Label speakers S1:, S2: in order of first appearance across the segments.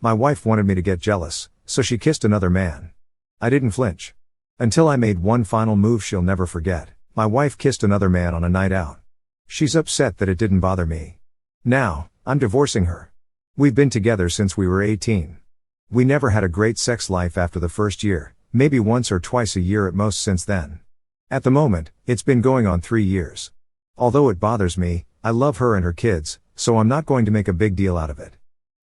S1: My wife wanted me to get jealous, so she kissed another man. I didn't flinch. Until I made one final move she'll never forget. My wife kissed another man on a night out. She's upset that it didn't bother me. Now, I'm divorcing her. We've been together since we were 18. We never had a great sex life after the first year, maybe once or twice a year at most since then. At the moment, it's been going on 3 years. Although it bothers me, I love her and her kids, so I'm not going to make a big deal out of it.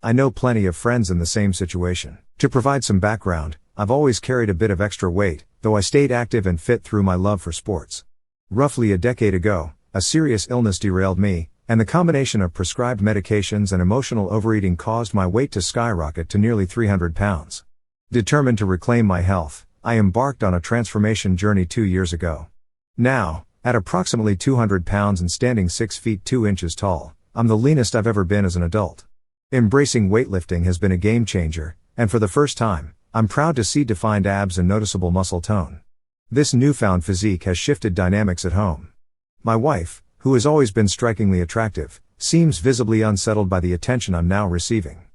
S1: I know plenty of friends in the same situation. To provide some background, I've always carried a bit of extra weight, though I stayed active and fit through my love for sports. Roughly a decade ago, a serious illness derailed me, and the combination of prescribed medications and emotional overeating caused my weight to skyrocket to nearly 300 pounds. Determined to reclaim my health, I embarked on a transformation journey 2 years ago. Now, at approximately 200 pounds and standing 6 feet 2 inches tall, I'm the leanest I've ever been as an adult. Embracing weightlifting has been a game changer, and for the first time, I'm proud to see defined abs and noticeable muscle tone. This newfound physique has shifted dynamics at home. My wife, who has always been strikingly attractive, seems visibly unsettled by the attention I'm now receiving.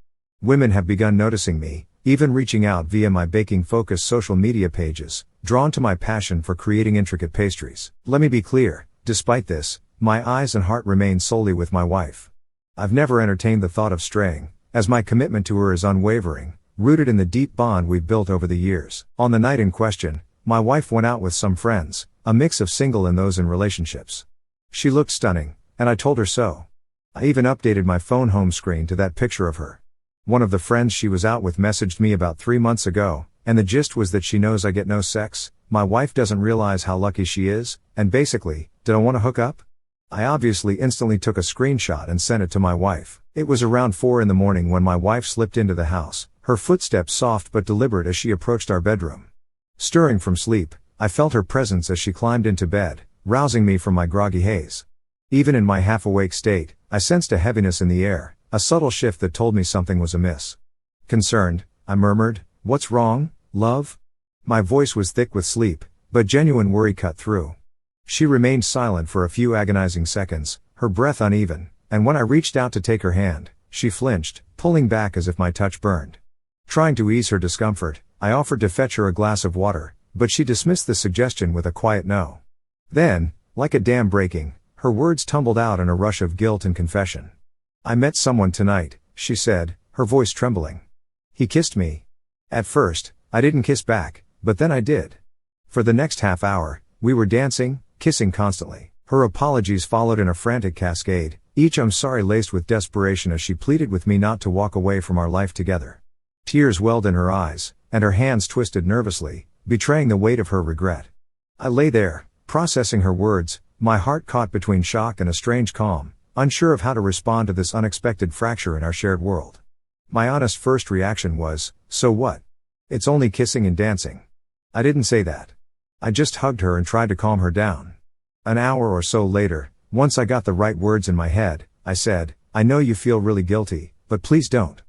S1: Women have begun noticing me, even reaching out via my baking-focused social media pages, drawn to my passion for creating intricate pastries. Let me be clear, despite this, my eyes and heart remain solely with my wife. I've never entertained the thought of straying, as my commitment to her is unwavering, rooted in the deep bond we've built over the years. On the night in question, my wife went out with some friends, a mix of single and those in relationships. She looked stunning, and I told her so. I even updated my phone home screen to that picture of her. One of the friends she was out with messaged me about 3 months ago, and the gist was that she knows I get no sex, my wife doesn't realize how lucky she is, and basically, did I want to hook up? I obviously instantly took a screenshot and sent it to my wife. It was around 4 in the morning when my wife slipped into the house, her footsteps soft but deliberate as she approached our bedroom. Stirring from sleep, I felt her presence as she climbed into bed, rousing me from my groggy haze. Even in my half-awake state, I sensed a heaviness in the air, a subtle shift that told me something was amiss. Concerned, I murmured, "What's wrong, love?" My voice was thick with sleep, but genuine worry cut through. She remained silent for a few agonizing seconds, her breath uneven, and when I reached out to take her hand, she flinched, pulling back as if my touch burned. Trying to ease her discomfort, I offered to fetch her a glass of water, but she dismissed the suggestion with a quiet no. Then, like a dam breaking, her words tumbled out in a rush of guilt and confession. "I met someone tonight," she said, her voice trembling. "He kissed me. At first, I didn't kiss back, but then I did. For the next half hour, we were dancing, kissing constantly." Her apologies followed in a frantic cascade, each "I'm sorry" laced with desperation as she pleaded with me not to walk away from our life together. Tears welled in her eyes, and her hands twisted nervously, betraying the weight of her regret. I lay there, processing her words, my heart caught between shock and a strange calm, unsure of how to respond to this unexpected fracture in our shared world. My honest first reaction was, "So what? It's only kissing and dancing." I didn't say that. I just hugged her and tried to calm her down. An hour or so later, once I got the right words in my head, I said, "I know you feel really guilty, but please don't.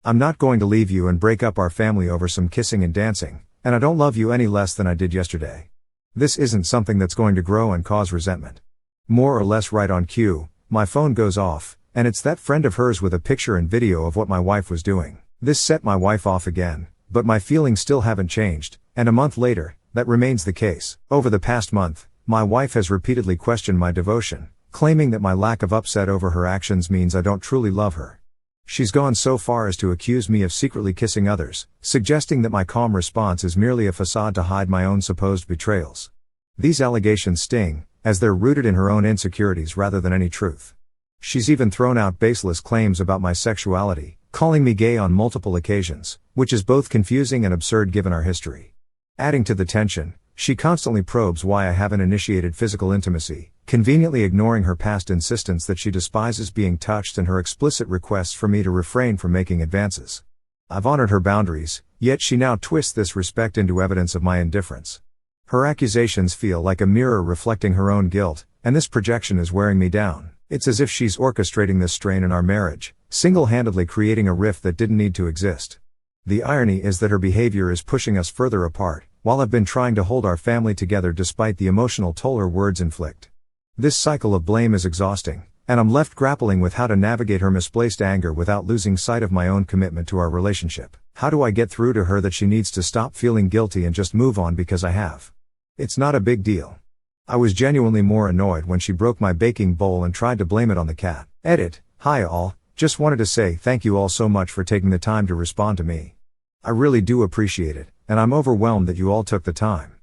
S1: I'm not going to leave you and break up our family over some kissing and dancing, and I don't love you any less than I did yesterday. This isn't something that's going to grow and cause resentment." More or less right on cue, my phone goes off, and it's that friend of hers with a picture and video of what my wife was doing. This set my wife off again, but my feelings still haven't changed, and a month later, that remains the case. Over the past month, my wife has repeatedly questioned my devotion, claiming that my lack of upset over her actions means I don't truly love her. She's gone so far as to accuse me of secretly kissing others, suggesting that my calm response is merely a facade to hide my own supposed betrayals. These allegations sting, as they're rooted in her own insecurities rather than any truth. She's even thrown out baseless claims about my sexuality, calling me gay on multiple occasions, which is both confusing and absurd given our history. Adding to the tension, she constantly probes why I haven't initiated physical intimacy, conveniently ignoring her past insistence that she despises being touched and her explicit requests for me to refrain from making advances. I've honored her boundaries, yet she now twists this respect into evidence of my indifference. Her accusations feel like a mirror reflecting her own guilt, and this projection is wearing me down. It's as if she's orchestrating this strain in our marriage, single-handedly creating a rift that didn't need to exist. The irony is that her behavior is pushing us further apart, while I've been trying to hold our family together despite the emotional toll her words inflict. This cycle of blame is exhausting, And I'm left grappling with how to navigate her misplaced anger without losing sight of my own commitment to our relationship. How do I get through to her that she needs to stop feeling guilty and just move on because I have? It's not a big deal. I was genuinely more annoyed when she broke my baking bowl and tried to blame it on the cat. Edit. Hi all, just wanted to say thank you all so much for taking the time to respond to me. I really do appreciate it, and I'm overwhelmed that you all took the time.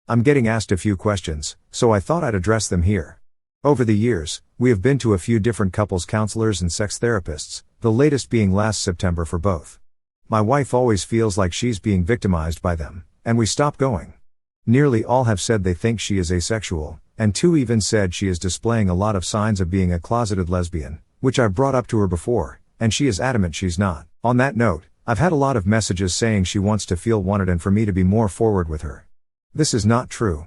S1: I'm getting asked a few questions, so I thought I'd address them here. Over the years, we have been to a few different couples counselors and sex therapists, the latest being last September for both. My wife always feels like she's being victimized by them, and we stopped going. Nearly all have said they think she is asexual, and 2 even said she is displaying a lot of signs of being a closeted lesbian, which I've brought up to her before, and she is adamant she's not. On that note, I've had a lot of messages saying she wants to feel wanted and for me to be more forward with her. This is not true.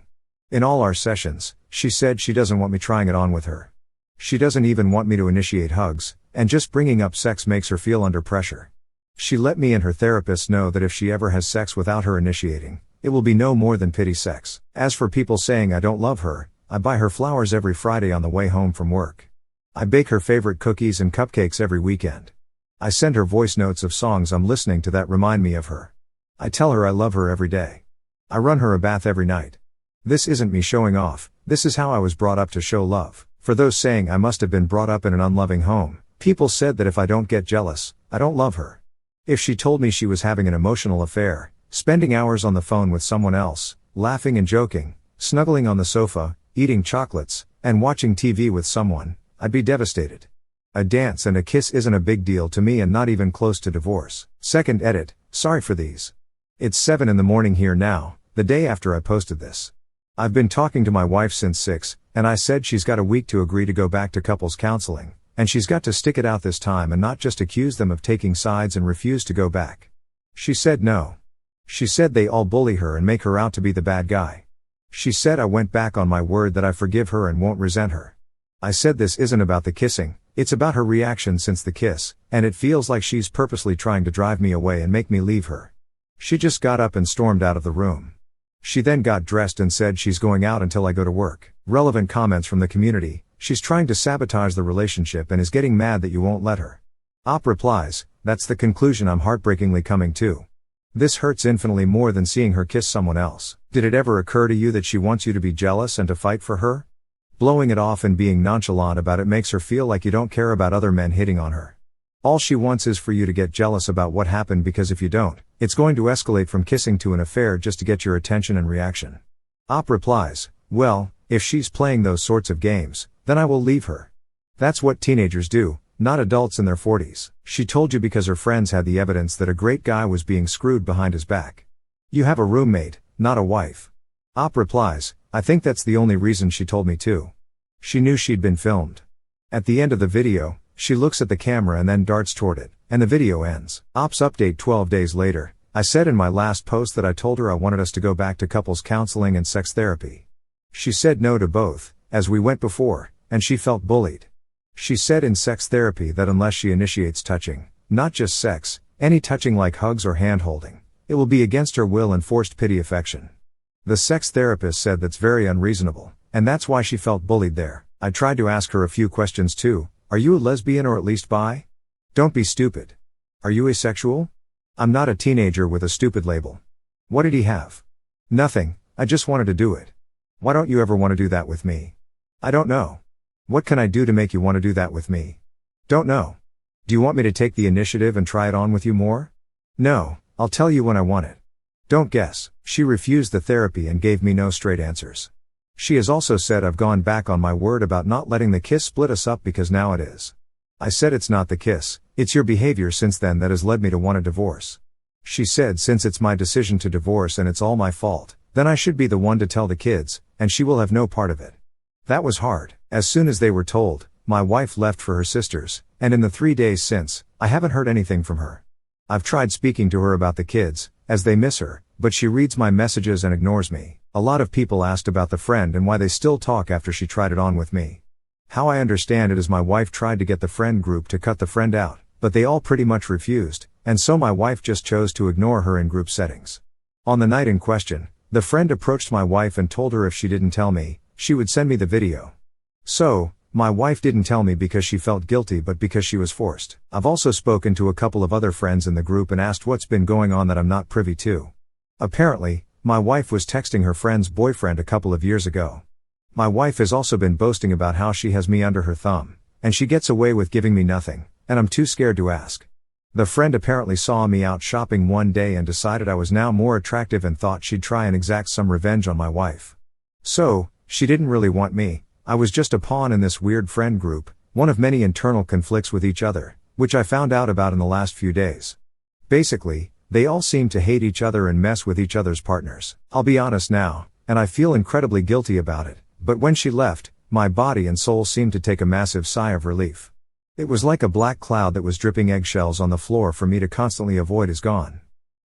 S1: In all our sessions, she said she doesn't want me trying it on with her. She doesn't even want me to initiate hugs, and just bringing up sex makes her feel under pressure. She let me and her therapist know that if she ever has sex without her initiating, it will be no more than pity sex. As for people saying I don't love her, I buy her flowers every Friday on the way home from work. I bake her favorite cookies and cupcakes every weekend. I send her voice notes of songs I'm listening to that remind me of her. I tell her I love her every day. I run her a bath every night. This isn't me showing off, this is how I was brought up to show love. For those saying I must have been brought up in an unloving home, people said that if I don't get jealous, I don't love her. If she told me she was having an emotional affair, spending hours on the phone with someone else, laughing and joking, snuggling on the sofa, eating chocolates, and watching TV with someone, I'd be devastated. A dance and a kiss isn't a big deal to me and not even close to divorce. Second edit, sorry for these. It's 7 in the morning here now, the day after I posted this. I've been talking to my wife since 6, and I said she's got a week to agree to go back to couples counseling, and she's got to stick it out this time and not just accuse them of taking sides and refuse to go back. She said no. She said they all bully her and make her out to be the bad guy. She said I went back on my word that I forgive her and won't resent her. I said this isn't about the kissing, it's about her reaction since the kiss, and it feels like she's purposely trying to drive me away and make me leave her. She just got up and stormed out of the room. She then got dressed and said she's going out until I go to work. Relevant comments from the community, she's trying to sabotage the relationship and is getting mad that you won't let her. Op replies, that's the conclusion I'm heartbreakingly coming to. This hurts infinitely more than seeing her kiss someone else. Did it ever occur to you that she wants you to be jealous and to fight for her? Blowing it off and being nonchalant about it makes her feel like you don't care about other men hitting on her. All she wants is for you to get jealous about what happened because if you don't, it's going to escalate from kissing to an affair just to get your attention and reaction. Op replies, well, if she's playing those sorts of games, then I will leave her. That's what teenagers do, not adults in their 40s. She told you because her friends had the evidence that a great guy was being screwed behind his back. You have a roommate, not a wife. Op replies, I think that's the only reason she told me to. She knew she'd been filmed. At the end of the video, she looks at the camera and then darts toward it, and the video ends. Op's update 12 days later, I said in my last post that I told her I wanted us to go back to couples counseling and sex therapy. She said no to both, as we went before, and she felt bullied. She said in sex therapy that unless she initiates touching, not just sex, any touching like hugs or hand-holding, it will be against her will and forced pity affection. The sex therapist said that's very unreasonable, and that's why she felt bullied there. I tried to ask her a few questions too. Are you a lesbian or at least bi? Don't be stupid. Are you asexual? I'm not a teenager with a stupid label. What did he have? Nothing, I just wanted to do it. Why don't you ever want to do that with me? I don't know. What can I do to make you want to do that with me? Don't know. Do you want me to take the initiative and try it on with you more? No, I'll tell you when I want it. Don't guess. She refused the therapy and gave me no straight answers. She has also said I've gone back on my word about not letting the kiss split us up because now it is. I said it's not the kiss, it's your behavior since then that has led me to want a divorce. She said since it's my decision to divorce and it's all my fault, then I should be the one to tell the kids, and she will have no part of it. That was hard. As soon as they were told, my wife left for her sisters, and in the 3 days since, I haven't heard anything from her. I've tried speaking to her about the kids, as they miss her, but she reads my messages and ignores me. A lot of people asked about the friend and why they still talk after she tried it on with me. How I understand it is my wife tried to get the friend group to cut the friend out, but they all pretty much refused, and so my wife just chose to ignore her in group settings. On the night in question, the friend approached my wife and told her if she didn't tell me, she would send me the video. So, My wife didn't tell me because she felt guilty but because she was forced. I've also spoken to a couple of other friends in the group and asked what's been going on that I'm not privy to. Apparently, my wife was texting her friend's boyfriend a couple of years ago. My wife has also been boasting about how she has me under her thumb, and she gets away with giving me nothing, and I'm too scared to ask. The friend apparently saw me out shopping one day and decided I was now more attractive and thought she'd try and exact some revenge on my wife. So, she didn't really want me. I was just a pawn in this weird friend group, one of many internal conflicts with each other, which I found out about in the last few days. Basically, they all seem to hate each other and mess with each other's partners. I'll be honest now, and I feel incredibly guilty about it, but when she left, my body and soul seemed to take a massive sigh of relief. It was like a black cloud that was dripping eggshells on the floor for me to constantly avoid is gone.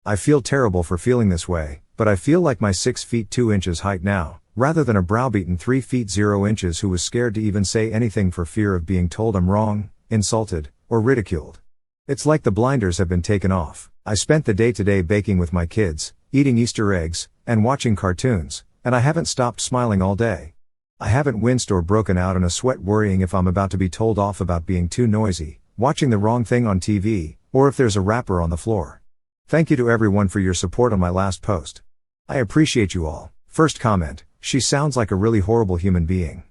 S1: I feel terrible for feeling this way, but I feel like my 6 feet 2 inches height now, rather than a browbeaten 3 feet 0 inches who was scared to even say anything for fear of being told I'm wrong, insulted, or ridiculed. It's like the blinders have been taken off. I spent the day today baking with my kids, eating Easter eggs, and watching cartoons, and I haven't stopped smiling all day. I haven't winced or broken out in a sweat worrying if I'm about to be told off about being too noisy, watching the wrong thing on TV, or if there's a wrapper on the floor. Thank you to everyone for your support on my last post. I appreciate you all. First comment, she sounds like a really horrible human being.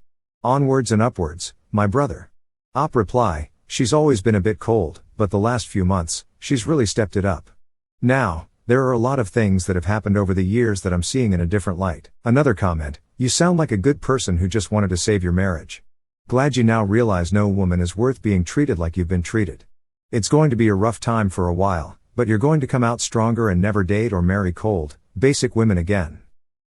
S1: Onwards and upwards, my brother. Op reply, she's always been a bit cold, but the last few months, she's really stepped it up. Now, there are a lot of things that have happened over the years that I'm seeing in a different light. Another comment, you sound like a good person who just wanted to save your marriage. Glad you now realize no woman is worth being treated like you've been treated. It's going to be a rough time for a while, but you're going to come out stronger and never date or marry cold, basic women again.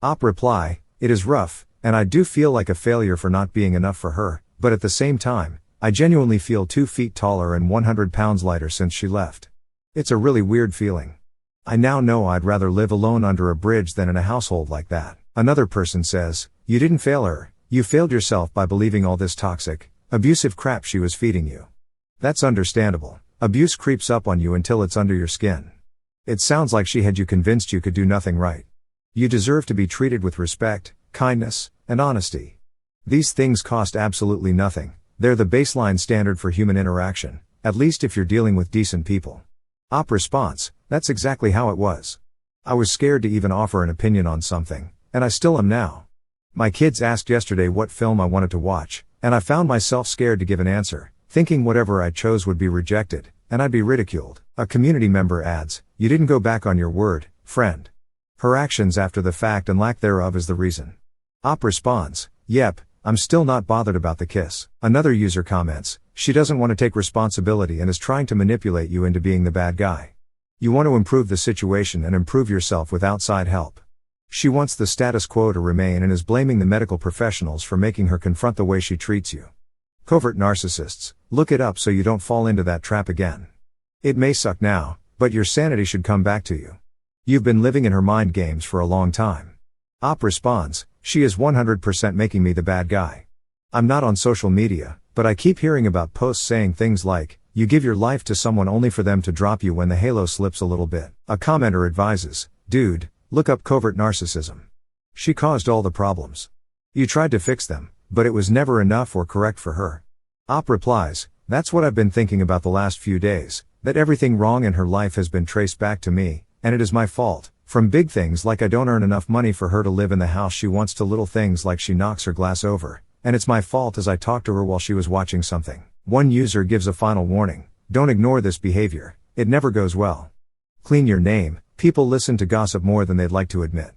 S1: Op reply, it is rough, and I do feel like a failure for not being enough for her, but at the same time, I genuinely feel 2 feet taller and 100 pounds lighter since she left. It's a really weird feeling. I now know I'd rather live alone under a bridge than in a household like that. Another person says, you didn't fail her, you failed yourself by believing all this toxic, abusive crap she was feeding you. That's understandable. Abuse creeps up on you until it's under your skin. It sounds like she had you convinced you could do nothing right. You deserve to be treated with respect, kindness, and honesty. These things cost absolutely nothing. They're the baseline standard for human interaction, at least if you're dealing with decent people. Op response, that's exactly how it was. I was scared to even offer an opinion on something, and I still am now. My kids asked yesterday what film I wanted to watch, and I found myself scared to give an answer, thinking whatever I chose would be rejected, and I'd be ridiculed. A community member adds, you didn't go back on your word, friend. Her actions after the fact and lack thereof is the reason. Op responds, yep, I'm still not bothered about the kiss. Another user comments, she doesn't want to take responsibility and is trying to manipulate you into being the bad guy. You want to improve the situation and improve yourself with outside help. She wants the status quo to remain and is blaming the medical professionals for making her confront the way she treats you. Covert narcissists, look it up so you don't fall into that trap again. It may suck now, but your sanity should come back to you. You've been living in her mind games for a long time. Op responds, she is 100% making me the bad guy. I'm not on social media, but I keep hearing about posts saying things like, you give your life to someone only for them to drop you when the halo slips a little bit. A commenter advises, dude, look up covert narcissism. She caused all the problems. You tried to fix them, but it was never enough or correct for her. Op replies, that's what I've been thinking about the last few days, that everything wrong in her life has been traced back to me, and it is my fault, from big things like I don't earn enough money for her to live in the house she wants to little things like she knocks her glass over, and it's my fault as I talked to her while she was watching something. One user gives a final warning, don't ignore this behavior, it never goes well. Clean your name, people listen to gossip more than they'd like to admit.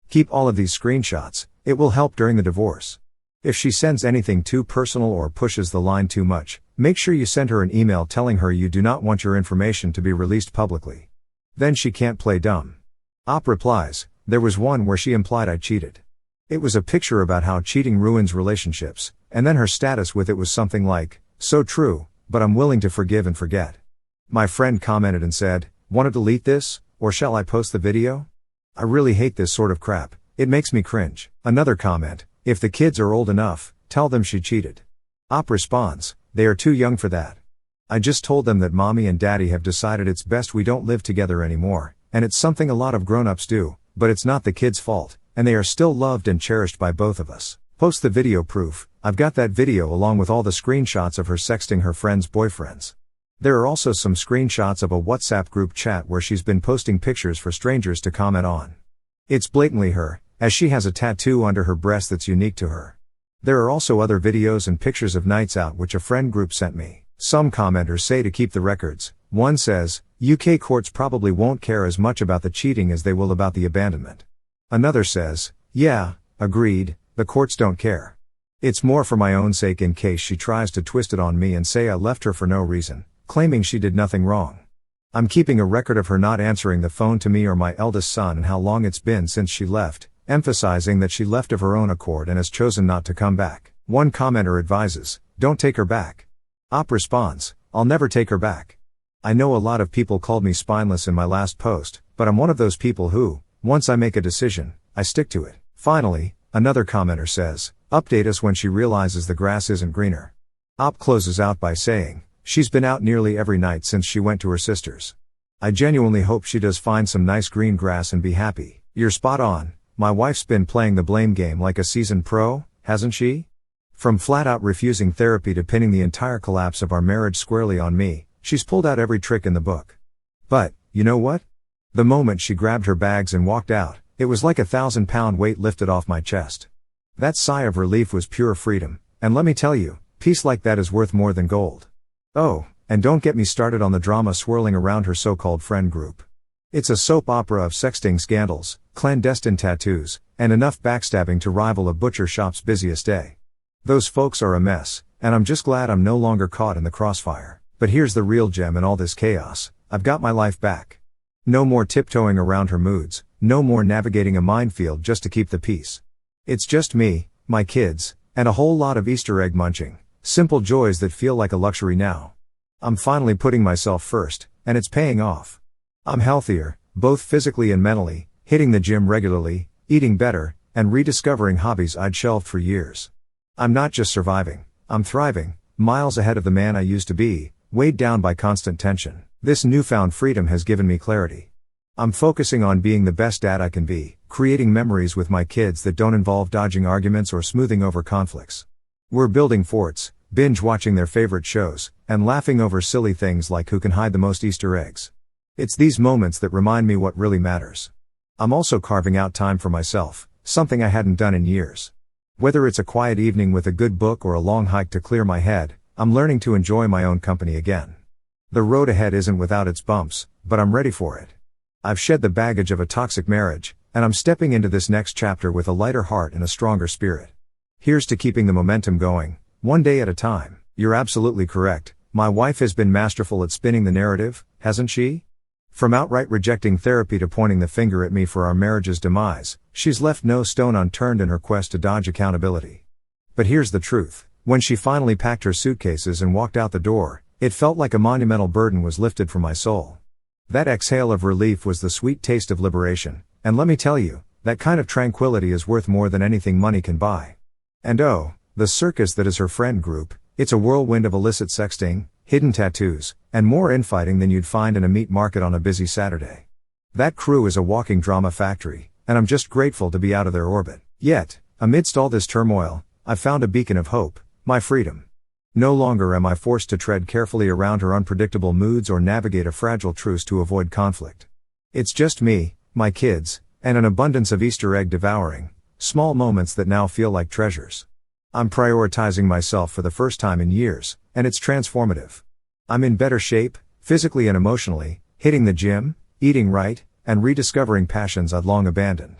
S1: Keep all of these screenshots, it will help during the divorce. If she sends anything too personal or pushes the line too much, make sure you send her an email telling her you do not want your information to be released publicly. Then she can't play dumb. Op replies, there was one where she implied I cheated. It was a picture about how cheating ruins relationships, and then her status with it was something like, so true, but I'm willing to forgive and forget. My friend commented and said, wanna delete this, or shall I post the video? I really hate this sort of crap, it makes me cringe. Another comment, if the kids are old enough, tell them she cheated. Op responds, they are too young for that. I just told them that mommy and daddy have decided it's best we don't live together anymore, and it's something a lot of grown-ups do, but it's not the kids' fault, and they are still loved and cherished by both of us. Post the video proof. I've got that video along with all the screenshots of her sexting her friends' boyfriends. There are also some screenshots of a WhatsApp group chat where she's been posting pictures for strangers to comment on. It's blatantly her, as she has a tattoo under her breast that's unique to her. There are also other videos and pictures of nights out which a friend group sent me. Some commenters say to keep the records. One says, UK courts probably won't care as much about the cheating as they will about the abandonment. Another says, yeah, agreed, the courts don't care. It's more for my own sake in case she tries to twist it on me and say I left her for no reason, claiming she did nothing wrong. I'm keeping a record of her not answering the phone to me or my eldest son and how long it's been since she left, emphasizing that she left of her own accord and has chosen not to come back. One commenter advises, don't take her back. Op responds, I'll never take her back. I know a lot of people called me spineless in my last post, but I'm one of those people who, once I make a decision, I stick to it. Finally, another commenter says, update us when she realizes the grass isn't greener. Op closes out by saying, she's been out nearly every night since she went to her sister's. I genuinely hope she does find some nice green grass and be happy. You're spot on, my wife's been playing the blame game like a seasoned pro, hasn't she? From flat out refusing therapy to pinning the entire collapse of our marriage squarely on me, she's pulled out every trick in the book. But, you know what? The moment she grabbed her bags and walked out, it was like a 1,000-pound weight lifted off my chest. That sigh of relief was pure freedom, and let me tell you, peace like that is worth more than gold. Oh, and don't get me started on the drama swirling around her so-called friend group. It's a soap opera of sexting scandals, clandestine tattoos, and enough backstabbing to rival a butcher shop's busiest day. Those folks are a mess, and I'm just glad I'm no longer caught in the crossfire. But here's the real gem in all this chaos, I've got my life back. No more tiptoeing around her moods, no more navigating a minefield just to keep the peace. It's just me, my kids, and a whole lot of Easter egg munching, simple joys that feel like a luxury now. I'm finally putting myself first, and it's paying off. I'm healthier, both physically and mentally, hitting the gym regularly, eating better, and rediscovering hobbies I'd shelved for years. I'm not just surviving, I'm thriving, miles ahead of the man I used to be, weighed down by constant tension. This newfound freedom has given me clarity. I'm focusing on being the best dad I can be, creating memories with my kids that don't involve dodging arguments or smoothing over conflicts. We're building forts, binge watching their favorite shows, and laughing over silly things like who can hide the most Easter eggs. It's these moments that remind me what really matters. I'm also carving out time for myself, something I hadn't done in years. Whether it's a quiet evening with a good book or a long hike to clear my head, I'm learning to enjoy my own company again. The road ahead isn't without its bumps, but I'm ready for it. I've shed the baggage of a toxic marriage, and I'm stepping into this next chapter with a lighter heart and a stronger spirit. Here's to keeping the momentum going, one day at a time. You're absolutely correct, my wife has been masterful at spinning the narrative, hasn't she? From outright rejecting therapy to pointing the finger at me for our marriage's demise, she's left no stone unturned in her quest to dodge accountability. But here's the truth, when she finally packed her suitcases and walked out the door, it felt like a monumental burden was lifted from my soul. That exhale of relief was the sweet taste of liberation, and let me tell you, that kind of tranquility is worth more than anything money can buy. And oh, the circus that is her friend group, it's a whirlwind of illicit sexting, hidden tattoos, and more infighting than you'd find in a meat market on a busy Saturday. That crew is a walking drama factory, and I'm just grateful to be out of their orbit. Yet, amidst all this turmoil, I've found a beacon of hope, my freedom. No longer am I forced to tread carefully around her unpredictable moods or navigate a fragile truce to avoid conflict. It's just me, my kids, and an abundance of Easter egg devouring, small moments that now feel like treasures. I'm prioritizing myself for the first time in years, and it's transformative. I'm in better shape, physically and emotionally, hitting the gym, eating right, and rediscovering passions I'd long abandoned.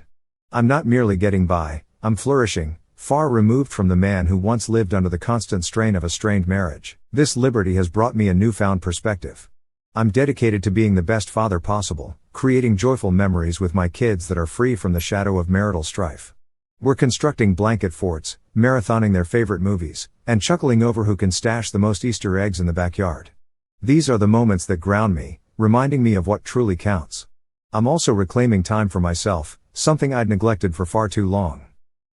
S1: I'm not merely getting by, I'm flourishing, far removed from the man who once lived under the constant strain of a strained marriage. This liberty has brought me a newfound perspective. I'm dedicated to being the best father possible, creating joyful memories with my kids that are free from the shadow of marital strife. We're constructing blanket forts, marathoning their favorite movies, and chuckling over who can stash the most Easter eggs in the backyard. These are the moments that ground me, reminding me of what truly counts. I'm also reclaiming time for myself, something I'd neglected for far too long.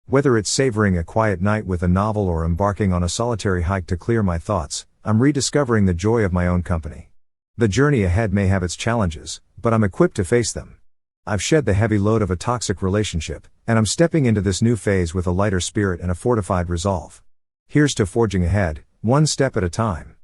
S1: Whether it's savoring a quiet night with a novel or embarking on a solitary hike to clear my thoughts, I'm rediscovering the joy of my own company. The journey ahead may have its challenges, but I'm equipped to face them. I've shed the heavy load of a toxic relationship, and I'm stepping into this new phase with a lighter spirit and a fortified resolve. Here's to forging ahead, one step at a time.